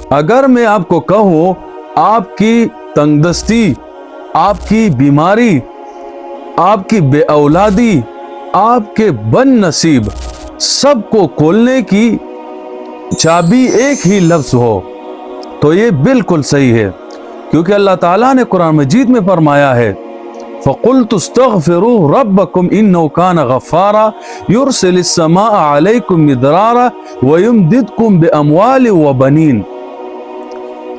اگر میں آپ کو کہوں آپ کی تنگ دستی، آپ کی بیماری، آپ کی بے اولادی، آپ کے بد نصیب، سب کو کھولنے کی چابی ایک ہی لفظ ہو تو یہ بالکل صحیح ہے، کیونکہ اللہ تعالیٰ نے قرآن مجید میں فرمایا ہے فَقُلْتُ اسْتَغْفِرُوا رَبَّكُمْ إِنَّهُ كَانَ غَفَّارًا يُرْسِلِ السَّمَاءَ عَلَيْكُمْ مِدْرَارًا وَيُمْدِدْكُمْ بِأَمْوَالٍ وَبَنِينَ۔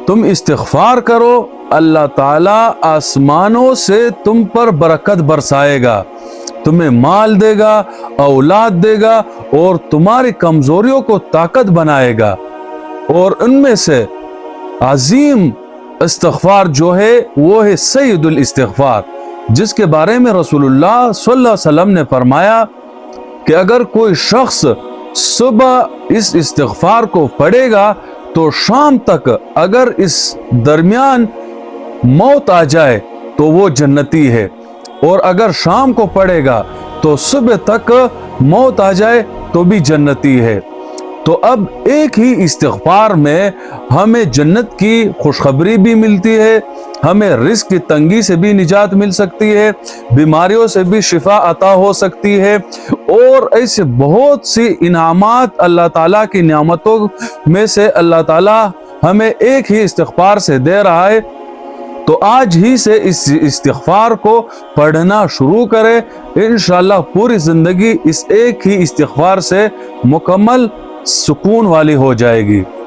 تم استغفار کرو، اللہ تعالیٰ آسمانوں سے تم پر برکت برسائے گا، تمہیں مال دے گا، اولاد دے گا، اور تمہاری کمزوریوں کو طاقت بنائے گا۔ اور ان میں سے عظیم استغفار جو ہے وہ ہے سید الاستغفار، جس کے بارے میں رسول اللہ صلی اللہ علیہ وسلم نے فرمایا کہ اگر کوئی شخص صبح اس استغفار کو پڑھے گا تو شام تک اگر اس درمیان موت آ جائے تو وہ جنتی ہے، اور اگر شام کو پڑھے گا تو صبح تک موت آ جائے تو بھی جنتی ہے۔ تو اب ایک ہی استغفار میں ہمیں جنت کی خوشخبری بھی ملتی ہے، ہمیں رزق کی تنگی سے بھی نجات مل سکتی ہے، بیماریوں سے بھی شفا عطا ہو سکتی ہے، اور ایسے بہت سی انعامات اللہ تعالیٰ کی نعمتوں میں سے اللہ تعالیٰ ہمیں ایک ہی استغفار سے دے رہا ہے۔ تو آج ہی سے اس استغفار کو پڑھنا شروع کریں، انشاءاللہ پوری زندگی اس ایک ہی استغفار سے مکمل سکون والی ہو جائے گی۔